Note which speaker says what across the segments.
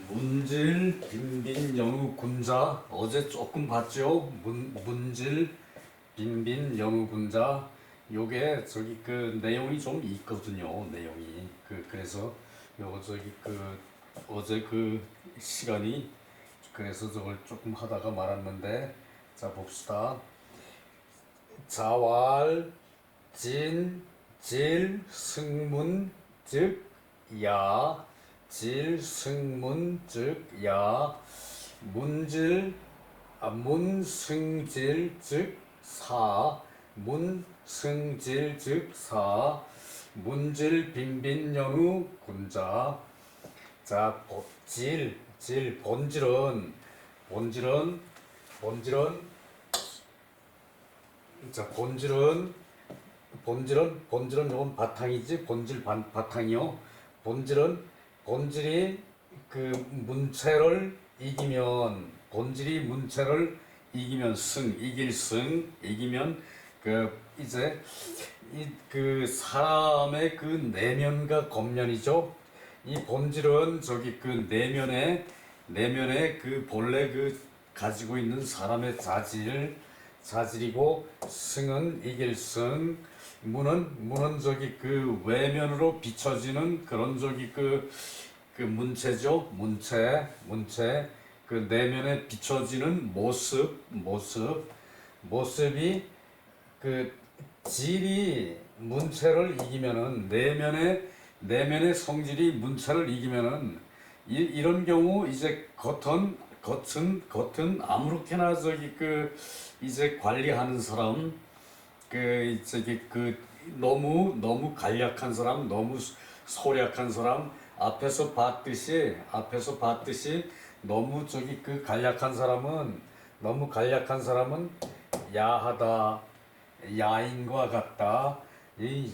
Speaker 1: 문질 빈빈 영우 군자 어제 조금 봤죠? 문질 빈빈 영우 군자 요게 저기 그 내용이 좀 있거든요. 내용이 그래서 요거 저기 그 어제 그 시간이 그래서 저걸 조금 하다가 말았는데 자 봅시다. 자왈 진 질 승문 즉 야 질 승문 즉 야 문질 문승질 즉 사 문승질 즉 사 문질 빈빈연우 군자 자 질 본질은 자 본질은 요건 바탕이지 바탕이요. 본질이 그 문체를 이기면 이기면 그 이제 이 그 사람의 그 내면과 겉면이죠. 이 본질은 저기 그 내면에 그 본래 그 가지고 있는 사람의 자질이고 승은 이길 승 문은 저기 그 외면으로 비춰지는 그런 저기 그 문체죠. 문체 그 내면에 비춰지는 모습이 그 질이 문체를 이기면은 내면의 성질이 문체를 이기면은 이런 경우 이제 겉은 아무렇게나 저기 그 이제 관리하는 사람 그 저기 그 너무 간략한 사람 너무 소략한 사람 앞에서 봤듯이 너무 저기 그 간략한 사람은 야하다 야인과 같다. 이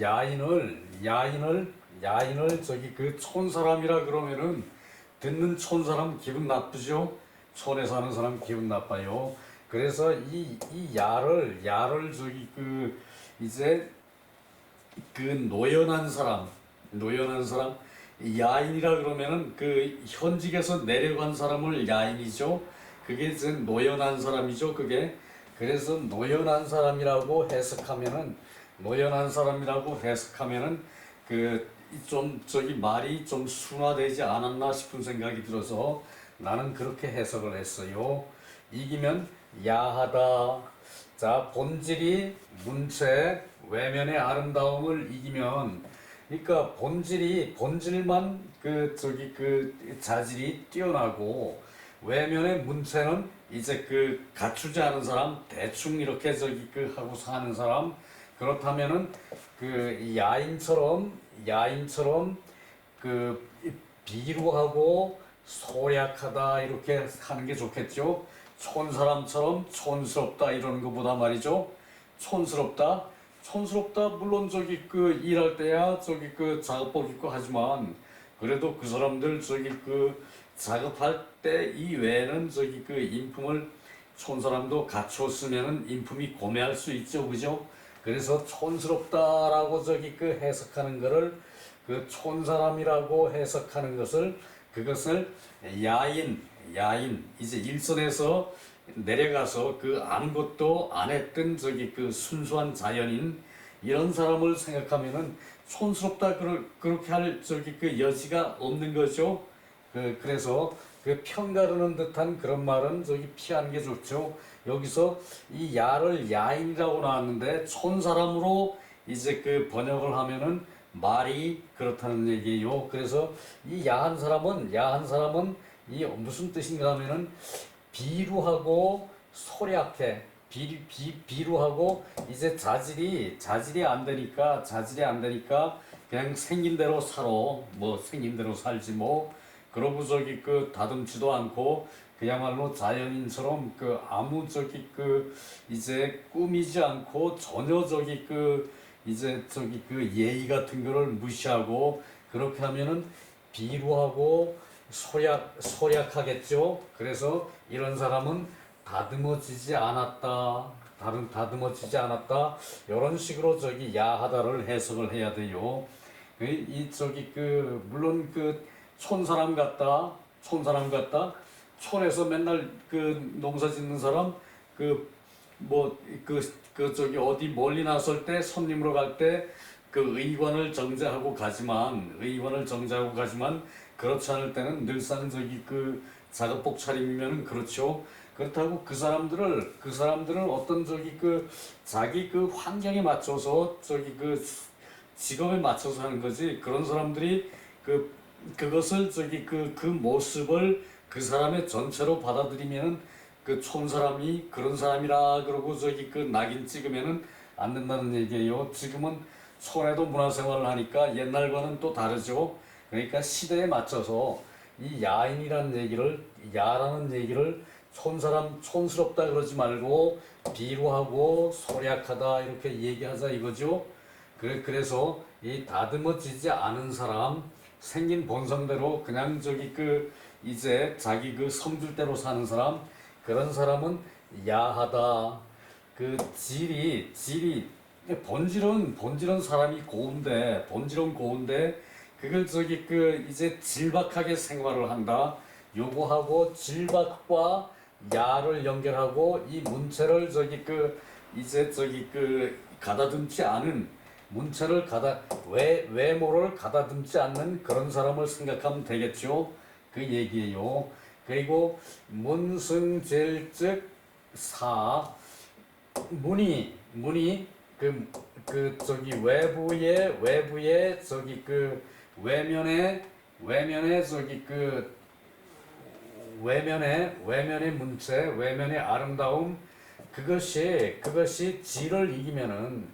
Speaker 1: 야인을 저기 그 촌사람이라 그러면은 듣는 촌사람 기분 나쁘죠? 촌에 사는 사람 기분 나빠요. 그래서 이 야를 저기 그 이제 그 노연한 사람 야인이라 그러면은 그 현직에서 내려간 사람을 야인이죠. 그게 이제 노연한 사람이죠. 그게 그래서 노연한 사람이라고 해석하면은 그 좀 저기 말이 좀 순화되지 않았나 싶은 생각이 들어서 나는 그렇게 해석을 했어요. 이기면 야하다. 자, 본질이 문체 외면의 아름다움을 이기면 그러니까 본질만 그 저기 그 자질이 뛰어나고 외면의 문체는 이제 그 갖추지 않은 사람 대충 이렇게 저기 그 하고 사는 사람 그렇다면은 그 야인처럼 그 비루하고 소략하다 이렇게 하는 게 좋겠죠. 촌사람처럼 촌스럽다 이러는 것보다 말이죠. 촌스럽다 물론 저기 그 일할 때야 저기 그 작업복 입고 하지만 그래도 그 사람들 저기 그 작업할 때 이외에는 저기 그 인품을 촌사람도 갖췄으면은 인품이 고매할 수 있죠. 그죠? 그래서 촌스럽다라고 저기 그 해석하는 거를 그 촌사람이라고 해석하는 그것을 야인 이제 일선에서 내려가서 그 아무것도 안 했던 저기 그 순수한 자연인 이런 사람을 생각하면은 촌스럽다 그렇게 할 저기 그 여지가 없는 거죠. 그래서 그 편가르는 듯한 그런 말은 저기 피하는 게 좋죠. 여기서 이 야를 야인이라고 나왔는데 촌사람으로 이제 그 번역을 하면은 말이 그렇다는 얘기예요. 그래서 이 야한 사람은 이 무슨 뜻인가 하면은 비루하고 소략해. 비루하고 이제 자질이 안 되니까 그냥 생긴 대로 살아. 뭐 생긴 대로 살지 뭐. 그러고 저기 그 다듬지도 않고 그야말로 자연인처럼 그 아무 저기 그 이제 꾸미지 않고 전혀 저기 그 이제 저기 그 예의 같은 거를 무시하고 그렇게 하면은 비루하고 소략하겠죠. 그래서 이런 사람은 다듬어지지 않았다. 다듬어지지 않았다. 이런 식으로 저기 야하다를 해석을 해야 돼요. 이 저기 그 물론 그 촌사람 같다. 촌사람 같다. 촌에서 맨날 그 농사 짓는 사람 그 뭐 그 저기 어디 멀리 나설 때 손님으로 갈 때 그 의관을 정제하고 가지만 그렇지 않을 때는 늘상 저기 그 작업복 차림이면 그렇죠. 그렇다고 그 사람들을 어떤 저기 그 자기 그 환경에 맞춰서 저기 그 직업에 맞춰서 하는 거지. 그런 사람들이 그것을 저기 그 모습을 그 사람의 전체로 받아들이면은 그 촌사람이 그런 사람이라 그러고 저기 그 낙인 찍으면은 안 된다는 얘기예요. 지금은 촌에도 문화생활을 하니까 옛날과는 또 다르죠. 그러니까 시대에 맞춰서 이 야라는 얘기를 촌사람, 촌스럽다 그러지 말고 비루하고 소략하다 이렇게 얘기하자 이거죠. 그래서 이 다듬어지지 않은 사람, 생긴 본성대로 그냥 저기 그 이제 자기 그 성질대로 사는 사람, 그런 사람은 야하다. 그 질이 본질은 사람이 본질은 고운데 그걸 저기 그 이제 질박하게 생활을 한다. 요거하고 질박과 야를 연결하고 이 문체를 저기 그 이제 저기 그 가다듬지 않은 외모를 가다듬지 않는 그런 사람을 생각하면 되겠죠. 그 얘기예요. 그리고 문승젤즉 사 문이 저기 외부의 저기 그 외면의 저기 그 외면의 문체, 외면의 아름다움, 그것이 질을 이기면은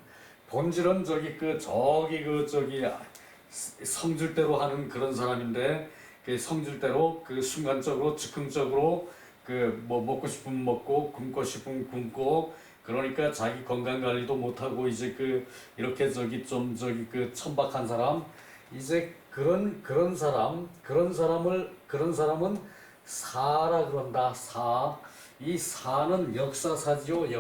Speaker 1: 본질은 저기 성질대로 하는 그런 사람인데 그 성질대로 그 순간적으로 즉흥적으로 그 뭐 먹고 싶으면 먹고 굶고 싶으면 굶고 그러니까 자기 건강 관리도 못하고 이제 그 이렇게 저기 그 천박한 사람 이제 그런 사람은 사라 그런다. 이 사는 역사사지요.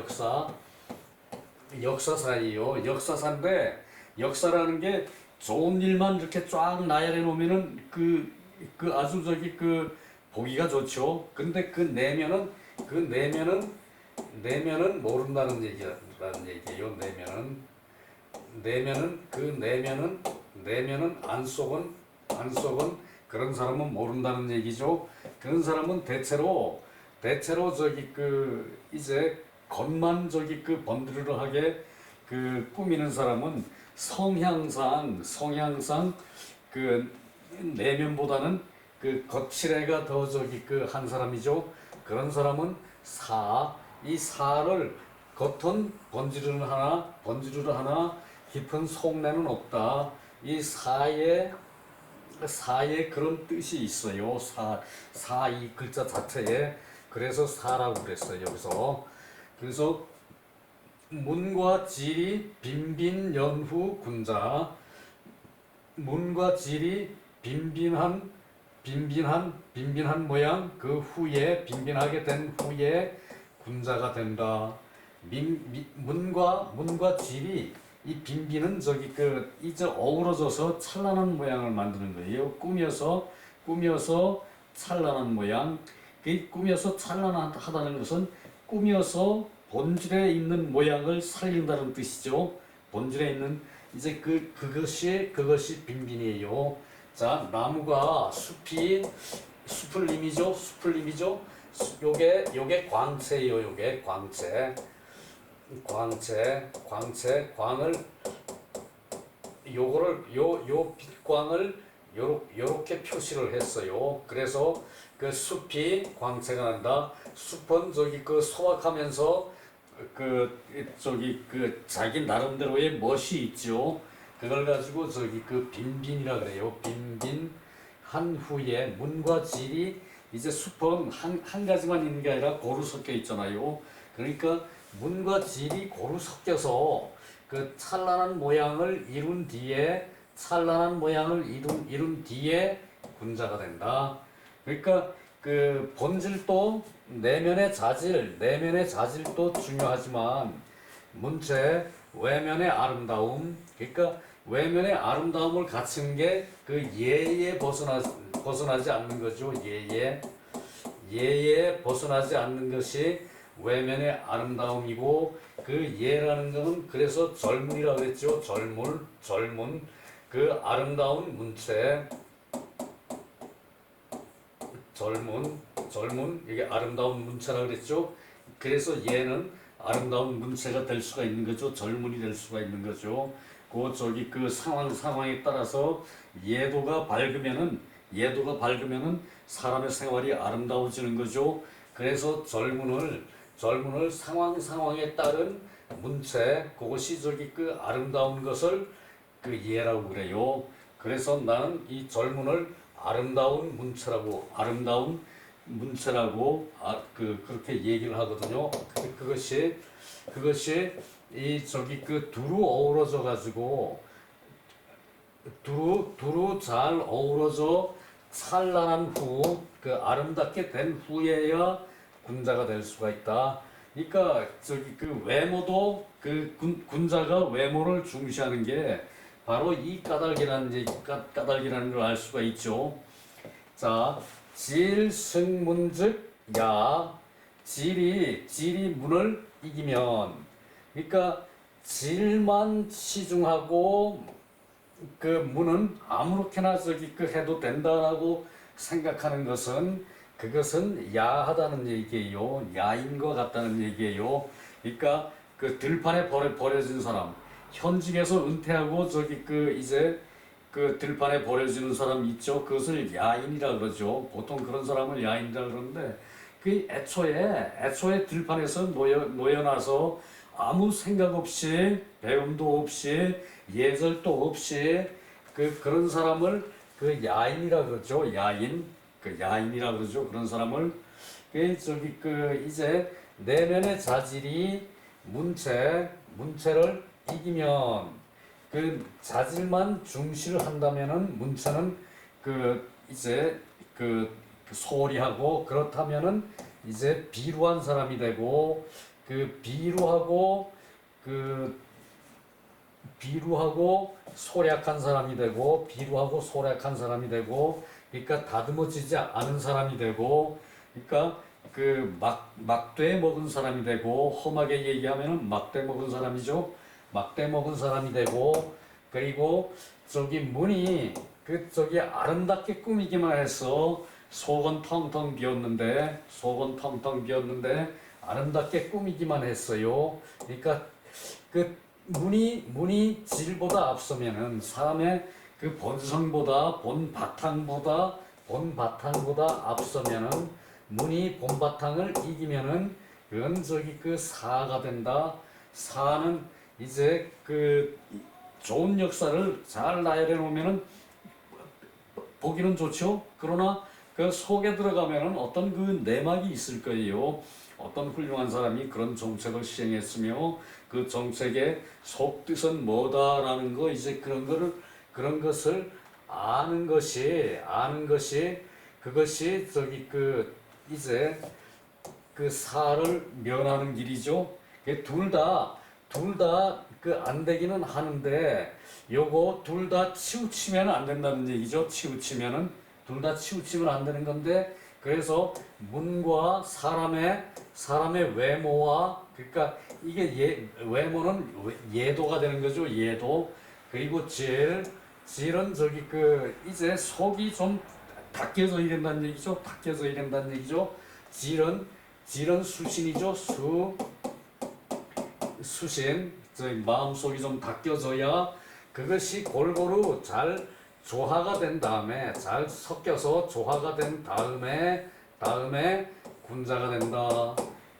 Speaker 1: 역사사예요. 역사사인데 역사라는 게 좋은 일만 이렇게 쫙 나열해 놓으면은 그 아주 저기 그 보기가 좋죠. 근데 그 내면은 모른다는 얘기라는 얘기예요. 내면은 안속은 그런 사람은 모른다는 얘기죠. 그런 사람은 대체로 저기 그 이제 겉만 저기 그 번드르르하게 그 꾸미는 사람은 성향상 그 내면보다는 그 거칠애가 더 저기 그 한 사람이죠. 그런 사람은 이 사를 겉은 번지르르 하나 깊은 속내는 없다. 이 사에 그런 뜻이 있어요. 이 글자 자체에 그래서 사라고 그랬어요. 여기서 그래서 문과 질이 빈빈 연후 군자 문과 질이 빈빈한 모양 그 후에 빈빈하게 된 후에 군자가 된다. 문과 질이 이 빈빈은 저기 그 이제 어우러져서 찬란한 모양을 만드는 거예요. 꾸며서 찬란한 모양. 그 꾸며서 찬란하다는 것은 꾸며서 본질에 있는 모양을 살린다는 뜻이죠. 본질에 있는 이제 그것이 빈빈이에요. 자, 나무가 숲을 이미죠. 요게 광채예요. 요게 광채. 광을 요 빛광을 요렇게 표시를 했어요. 그래서 그 숲이 광채가 난다. 숲은 저기 그 소확하면서 저기 그 자기 나름대로의 멋이 있죠. 그걸 가지고 저기 그 빈빈이라 그래요. 빈빈 한 후에 문과 질이 이제 숲은 한 가지만 있는 게 아니라 고루 섞여 있잖아요. 그러니까 문과 질이 고루 섞여서 그 찬란한 모양을 이룬 뒤에 군자가 된다. 그러니까 그 본질도 내면의 자질도 중요하지만 문체 외면의 아름다움 그러니까 외면의 아름다움을 갖춘 게 그 예에 벗어나 벗어나지 않는 거죠. 예에 벗어나지 않는 것이 외면의 아름다움이고, 그 예라는 것은 그래서 젊은이라고 했죠. 젊은 그 아름다운 문체, 젊은 이게 아름다운 문체라고 그랬죠. 그래서 얘는 아름다운 문체가 될 수가 있는 거죠. 젊은이 될 수가 있는 거죠. 그 상황에 따라서 예도가 밝으면은 사람의 생활이 아름다워지는 거죠. 그래서 젊은을 상황에 따른 문체, 그것이 그 아름다운 것을 그 예라고 그래요. 그래서 나는 이 젊은을 아름다운 문체라고 그렇게 얘기를 하거든요. 그것이 이 두루 어우러져 가지고 두루 잘 어우러져 찬란한 그 아름답게 된 후에야 군자가 될 수가 있다. 그러니까 외모도 군자가 외모를 중시하는 게 바로 이 까닭이라는 걸 알 수가 있죠. 자, 질승문즉 야, 질이 문을 이기면, 그러니까 질만 치중하고 그 문은 아무렇게나 해도 된다라고 생각하는 것은, 그것은 야하다는 얘기예요. 야인 것 같다는 얘기예요. 그러니까 그 들판에 버려진 사람, 현직에서 은퇴하고 이제 그 들판에 버려지는 사람 있죠. 그것을 야인이라 그러죠. 보통 그런 사람을 야인이라 그러는데, 그 애초에 들판에서 놓여놔서 아무 생각 없이, 배움도 없이, 예절도 없이 그런 사람을 그 야인이라 그러죠. 야인이라 그러죠. 그런 사람을 이제 내면의 자질이 문체를 이기면, 그 자질만 중시를 한다면은 문체는 이제 소홀히하고, 그렇다면은 이제 비루한 사람이 되고, 비루하고 소략한 사람이 되고, 그러니까 다듬어지지 않은 사람이 되고, 그러니까 막대 먹은 사람이 되고, 험하게 얘기하면은 막대 먹은 사람이죠. 막대 먹은 사람이 되고, 그리고 문이 아름답게 꾸미기만 해서 속은 텅텅 비었는데 아름답게 꾸미기만 했어요. 그러니까 문이 질보다 앞서면은, 사람의 본성보다 본바탕보다 앞서면은, 문이 본바탕을 이기면은 그건 사가 된다. 사는 이제 좋은 역사를 잘 나열해 놓으면은 보기는 좋죠. 그러나 그 속에 들어가면은 어떤 내막이 있을 거예요. 어떤 훌륭한 사람이 그런 정책을 시행했으며, 그 정책의 속뜻은 뭐다라는 거, 이제 그런 것을 아는 것이 그것이 이제 사를 면하는 길이죠. 둘 다 안 되기는 하는데, 요거 둘 다 치우치면 안 된다는 얘기죠. 둘 다 치우치면 안 되는 건데, 그래서 문과 사람의 외모와, 그러니까 이게 외모는 예도가 되는 거죠. 예도. 그리고 질은 이제 속이 좀 닦여져야 된다는 얘기죠. 질은 수신이죠. 수신. 마음속이 좀 닦여져야 그것이 골고루 잘 조화가 된 다음에, 잘 섞여서 조화가 된 다음에 군자가 된다.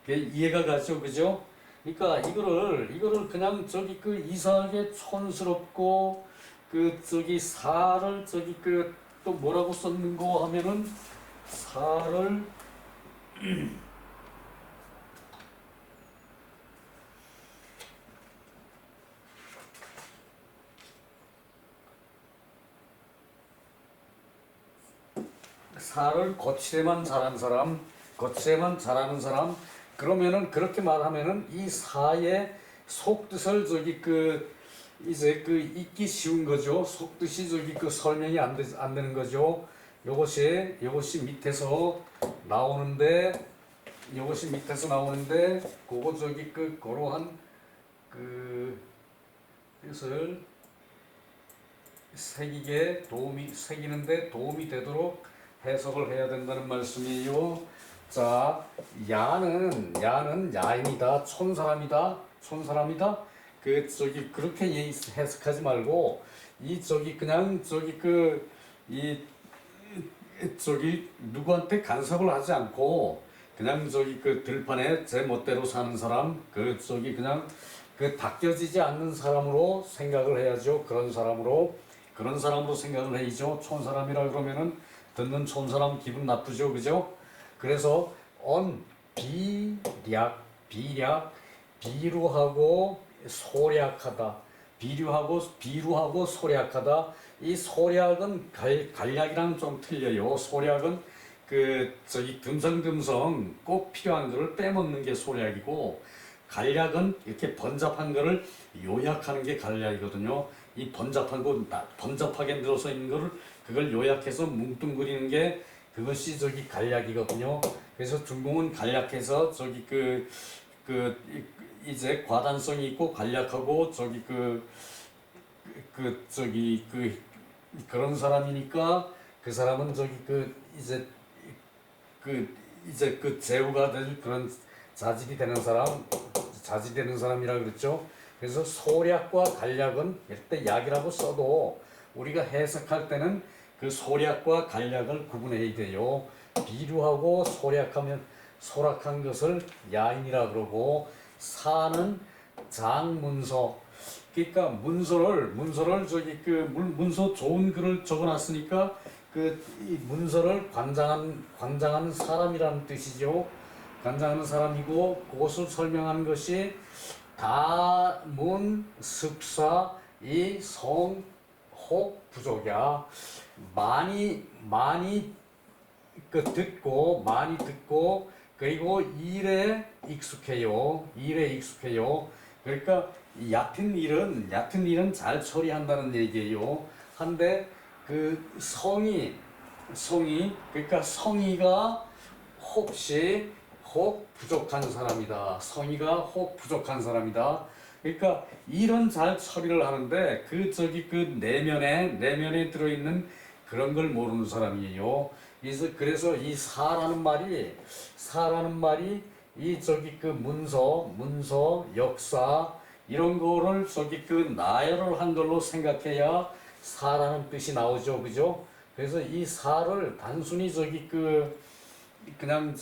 Speaker 1: 이해가 가죠, 그죠? 그러니까 이거를 그냥 이상하게 촌스럽고, 사를 또 뭐라고 썼는 거 하면은, 사를 거칠에만 잘하는 사람, 그러면은, 그렇게 말하면은 이 사의 속뜻을 이제 잊기 쉬운 거죠. 속뜻이 설명이 안 되는 거죠. 요것이 밑에서 나오는데 그거 저기 그러한 그 뜻을 새기는데 도움이 되도록 해석을 해야 된다는 말씀이에요. 자, 야인이다, 촌사람이다. 그 저기 그렇게 해석하지 말고 그냥 저기 누구한테 간섭을 하지 않고 그냥 그 들판에 제 멋대로 사는 사람, 그냥 닦여지지 않는 사람으로 생각을 해야죠. 그런 사람으로 생각을 해야죠. 촌사람이라 그러면은 듣는 촌사람 기분 나쁘죠, 그죠? 그래서 비루하고 소략하다. 비루하고 소략하다. 이 소략은 간략이랑 좀 틀려요. 소략은 듬성듬성 꼭 필요한 거를 빼먹는 게 소략이고, 간략은 이렇게 번잡한 거를 요약하는 게 간략이거든요. 이 번잡하게 늘어서 있는 거를 그걸 요약해서 뭉뚱그리는 게 그것이 간략이거든요. 그래서 중공은 간략해서 이제 과단성이 있고 간략하고 그런 사람이니까 그 사람은 이제 제후가 될 그런 자질이 되는 사람이라 그랬죠. 그래서 소략과 간략은 이때 약이라고 써도 우리가 해석할 때는 그 소략과 간략을 구분해야 돼요. 비루하고 소락한 것을 야인이라 그러고, 사는 장문서. 그러니까 문서를 문서 좋은 글을 적어놨으니까 이 문서를 관장하는 사람이라는 뜻이죠. 관장하는 사람이고, 그것을 설명하는 것이 다문 습사 이 성혹 부족이야. 많이 듣고 그리고 일에 익숙해요. 그러니까 얕은 일은 잘 처리한다는 얘기예요. 한데 그러니까 성의가 혹 부족한 사람이다. 그러니까 일은 잘 처리를 하는데 그 내면에 들어있는 그런 걸 모르는 사람이에요. 그래서 이 사라는 말이 이 문서, 역사 이런 거를 나열을 한 걸로 생각해야 사라는 뜻이 나오죠, 그죠? 그래서 이 사를 단순히 그냥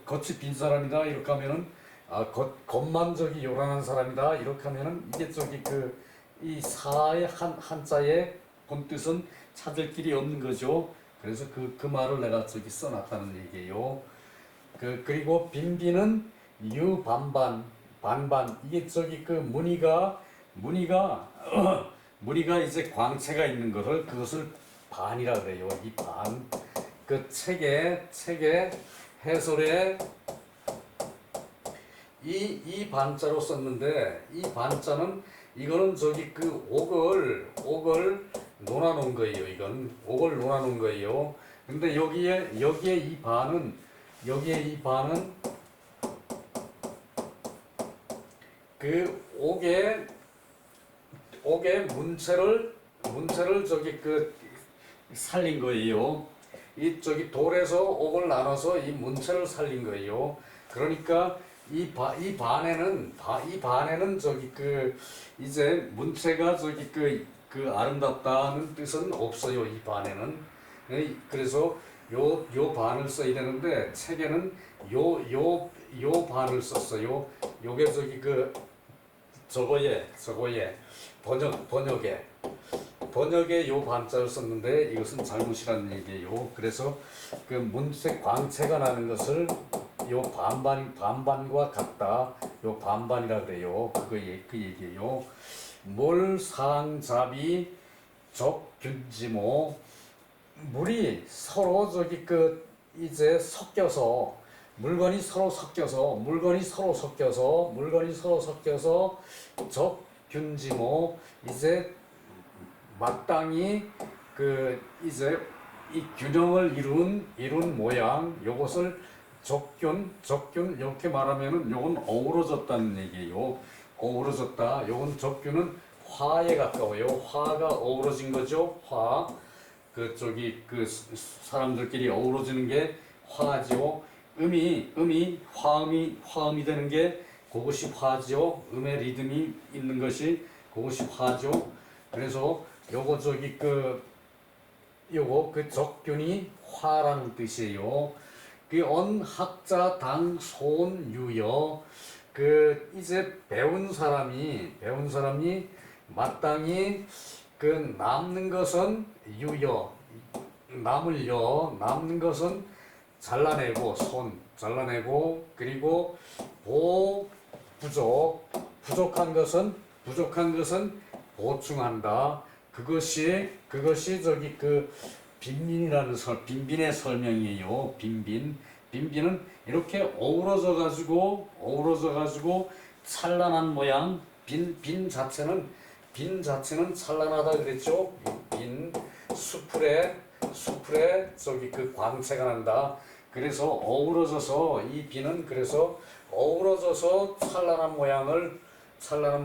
Speaker 1: 겉이 빈 사람이다 이렇게 하면은 겉만 요란한 사람이다 이렇게 하면은 이게 이 사의 한자의 본뜻은 찾을 길이 없는 거죠. 그래서 그 말을 내가 써놨다는 얘기예요. 그리고 빈비는 유반반 이게 무늬가 이제 광채가 있는 그것을 반이라 그래요. 이 반. 책의 해설에 이 반자로 썼는데, 이 반자는 이거는 옥을 놓아놓은 거예요. 이건 옥을 놓아놓은 거예요. 근데 여기에 이 반은 그 옥의 문체를 살린 거예요. 이 돌에서 옥을 나눠서 이 문체를 살린 거예요. 그러니까 이 반에는 이제 문체가 아름답다는 뜻은 없어요. 이 반에는. 그래서 요 반을 써야 되는데 책에는 요 반을 썼어요. 요게 저거에 번역에 요 반자를 썼는데 이것은 잘못이라는 얘기예요. 그래서 문체 광채가 나는 것을 요 반반과 같다. 요 반반이라 그래요. 그 얘기예요. 몰상잡이 적균지모. 물이 서로 이제 섞여서 물건이 서로 섞여서 적균지모 이제 마땅히 그 이제 이 균형을 이룬 모양 요것을 적균 이렇게 말하면은 요건 어우러졌다는 얘기예요. 어우러졌다. 요건 적균은 화에 가까워요. 화가 어우러진 거죠. 화. 그쪽이 그 사람들끼리 어우러지는 게 화지요. 화음이 되는 게 그것이 화지요. 음의 리듬이 있는 것이 그것이 화죠. 그래서 요거 요거 그 적균이 화라는 뜻이에요. 그 언학자 당 손유여 그 이제 배운 사람이 마땅히 그 남는 것은 유여 남는 것은 잘라내고 잘라내고 그리고 부족한 것은 보충한다. 그것이 그 빈빈의 설명이에요. 빈빈은 이렇게 어우러져 가지고 찬란한 모양. 빈 자체는 찬란하다 그랬죠. 빈 숲풀에 그 광채가 난다. 그래서 어우러져서 이 비는 그래서 어우러져서 찬란한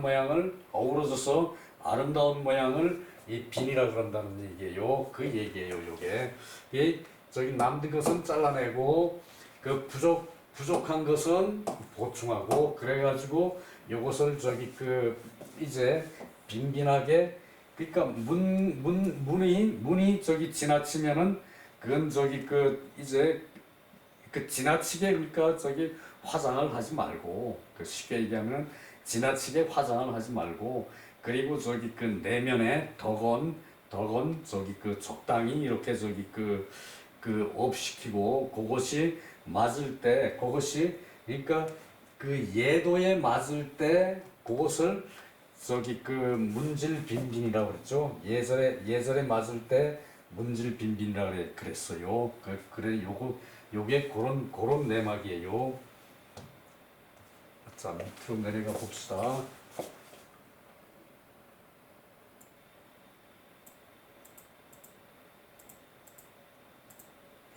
Speaker 1: 모양을 어우러져서 아름다운 모양을 이 빈이라 그런다는 얘기예요. 그 얘기예요. 요게 이 남는 것은 잘라내고 그 부족한 것은 보충하고 그래가지고 요것을 이제 빈빈하게 그러니까 문이 지나치면은 그건 이제 지나치게 그러니까 화장을 하지 말고 쉽게 얘기하면 지나치게 화장을 하지 말고 그리고 그 내면에 덕원 적당히 이렇게 업시키고 그것이 맞을 때 그것이 그러니까 그 예도에 맞을 때 그것을 문질빈빈이라고 그랬죠. 예절에 맞을 때 문질빈빈이라고 그랬어요. 그래 요게 그런 내막이에요. 자, 밑으로 내려가 봅시다.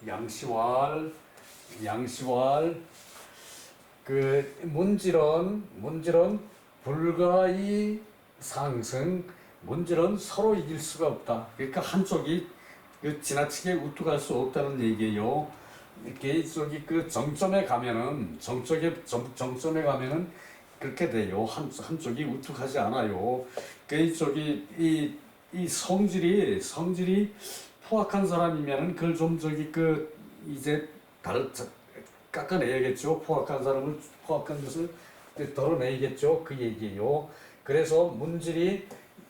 Speaker 1: 양시왈 그 문질은 불가이 상승 문질은 서로 이길 수가 없다. 그러니까 한쪽이 지나치게 우뚝할 수 없다는 얘기예요. 이렇게 그 정점에 가면은 그렇게 돼요. 한쪽이 우뚝하지 않아요. 이 성질이 포악한 사람이면은 그걸 좀 이제 깎아내야겠죠. 포악한 것을 덜어내야겠죠. 그 얘기예요. 그래서 문질이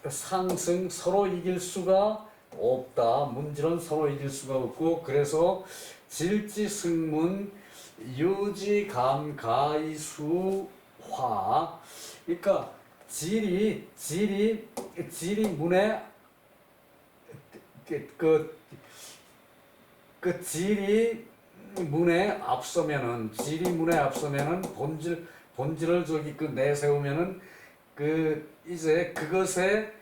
Speaker 1: 상승 서로 이길 수가 없다. 문질은 서로 이길 수가 없고 그래서 질지승문 유지감가이수화 그러니까 질이 문에 질이 문에 앞서면은 본질을 내세우면은 이제 그것에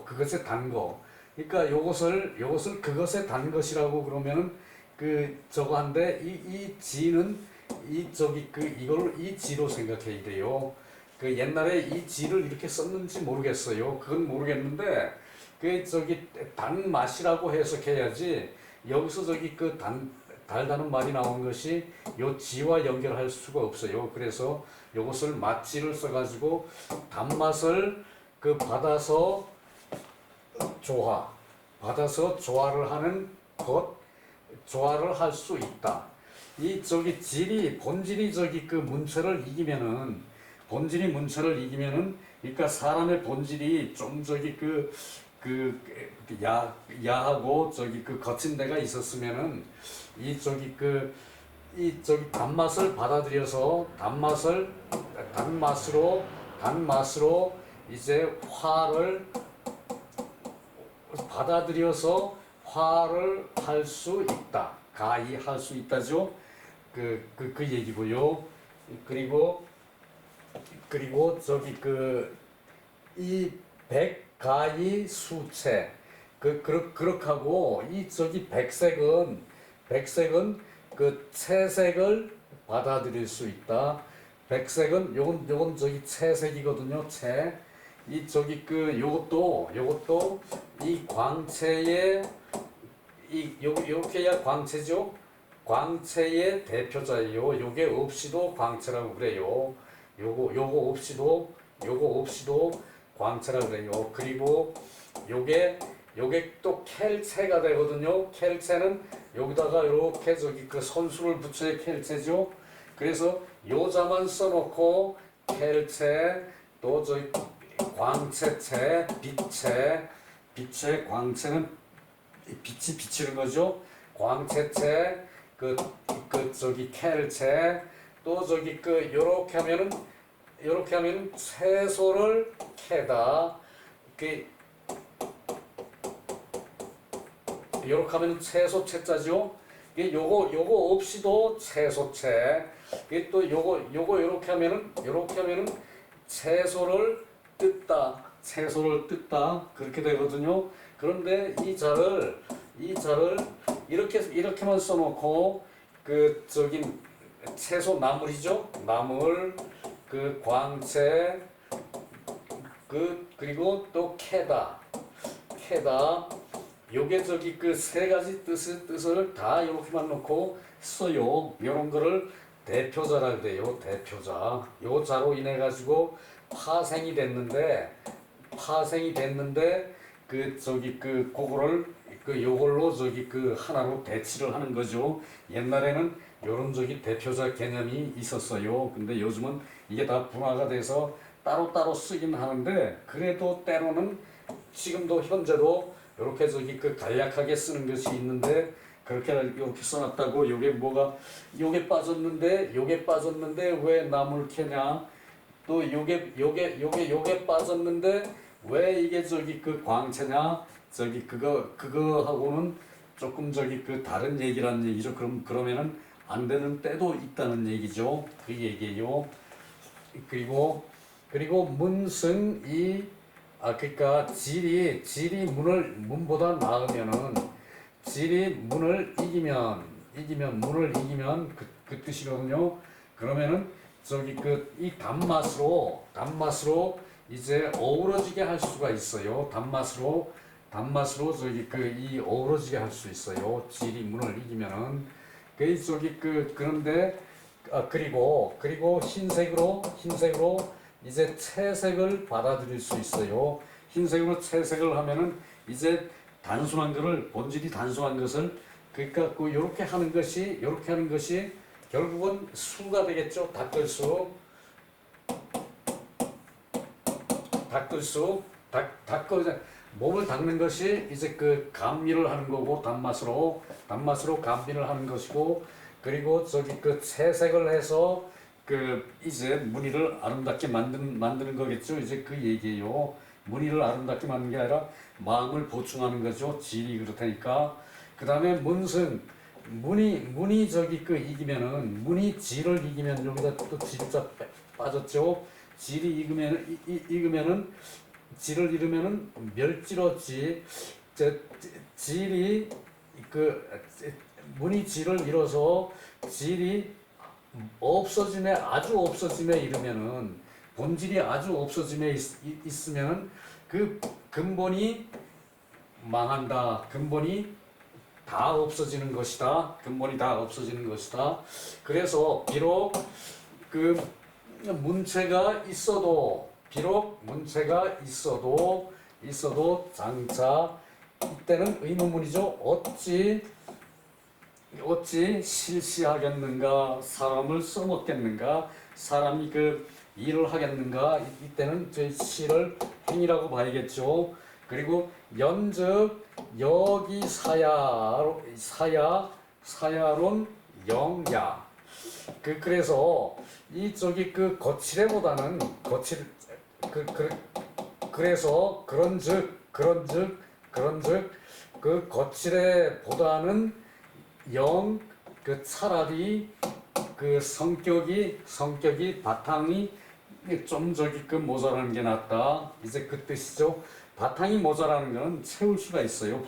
Speaker 1: 그것에 단 거. 그러니까 요것을 그것에 단 것이라고 그러면은 한데 이 지는 이걸 이 지로 생각해야 돼요. 옛날에 이 지를 이렇게 썼는지 모르겠어요. 그건 모르겠는데 단맛이라고 해석해야지 여기서 달다는 말이 나온 것이 요 지와 연결할 수가 없어요. 그래서 요것을 맛지를 써가지고 단맛을 받아서 조화를 하는 조화를 할 수 있다. 이 본질이 문체를 이기면은 그러니까 사람의 본질이 좀 야하고 거친 데가 있었으면은 단맛을 받아들여서 단맛으로 이제 화를 받아들여서 화를 할 수 있다. 가히할 수 있다죠. 그 얘기고요. 그리고 이 백가히 수체 그렇게 하고 이 저기 백색은 그 채색을 받아들일 수 있다. 백색은 요건 저기 채색이거든요. 채. 이 저기 그 요것도 이 광채의 요렇게 해야 광채죠. 광채의 대표자예요. 요게 없이도 광채라고 그래요. 요거 없이도 광채라고 그래요. 그리고 요게 또 켈체가 되거든요. 켈체는 여기다가 이렇게 저기 그 선수를 붙여야 켈체죠. 그래서 요자만 써놓고 켈체 또 저기 광채체 빛의 광채는 빛이 비치는 거죠. 광채체 그 저기 켈체 또 저기 그 요렇게 하면은 채소를 캐다 그 요렇게 하면 채소 채자죠. 요거 없이도 채소채. 또 요거 요렇게 하면은 채소를 뜯다 그렇게 되거든요. 그런데 이 자를 이렇게만 써놓고 그 저기 채소 나물이죠. 나물 그 광채 그리고 또 캐다 요게 저기 그 세 가지 뜻을 다 이렇게만 놓고 써요. 이런 거를 대표자라 그래요. 대표자. 요 자로 인해 가지고 파생이 됐는데 그 저기 그 그거를 그 요걸로 저기 그 하나로 대치를 하는 거죠. 옛날에는 요런 저기 대표자 개념이 있었어요. 근데 요즘은 이게 다 분화가 돼서 따로따로 쓰긴 하는데 그래도 때로는 지금도 현재도 이렇게 저기 그 간략하게 쓰는 것이 있는데 그렇게 이렇게 써놨다고 요게 빠졌는데 왜 나물 캐냐 또 요게 빠졌는데 왜 이게 저기 그 광채냐 저기 그거하고는 조금 저기 그 다른 얘기라는 얘기죠. 그러면은 안 되는 때도 있다는 얘기죠. 그 얘기예요. 그리고 문승이 그러니까 질이 문보다 나으면은 질이 문을 이기면 그 뜻이거든요. 그러면은 저기 그 이 단맛으로 이제 어우러지게 할 수가 있어요. 단맛으로 저기 그 이 어우러지게 할 수 있어요. 질이 문을 이기면은 그 저기 그런데 그리고 흰색으로 이제 채색을 받아들일 수 있어요. 흰색으로 채색을 하면은 이제 본질이 단순한 것을 그러니까 요렇게 하는 것이 결국은 수가 되겠죠. 닦을 몸을 닦는 것이 이제 그 감미를 하는 거고 단맛으로 감미를 하는 것이고 그리고 저기 그 채색을 해서 그 이제 무늬를 아름답게 만드는 거겠죠. 이제 그 얘기예요. 무늬를 아름답게 만드는 게 아니라 마음을 보충하는 거죠. 질이 그렇다니까. 그 다음에 문승 문이 저기 그 이기면은 문이 질을 이기면 여기다 또 질자 빠졌죠. 질이 익으면은 질을 잃으면은 멸질었지. 질이 문이 질을 잃어서 질이 아주 없어짐에 이르면은 본질이 아주 없어짐에 있으면은 그 근본이 망한다. 근본이 다 없어지는 것이다. 그래서 비록 문체가 있어도 장차 이때는 의문문이죠. 어찌 실시하겠는가? 사람을 써먹겠는가? 사람이 그 일을 하겠는가? 이때는 저희 시를 행위라고 봐야겠죠. 그리고 연즉 여기 사야론 영야. 그래서 이 저기 그 거칠애보다는 그래서 그런즉 그 거칠애보다는 차라리 그 성격이 바탕이 좀 저기 그 모자라는 게 낫다. 이제 그 뜻이죠. 바탕이 모자라는 거는 채울 수가 있어요.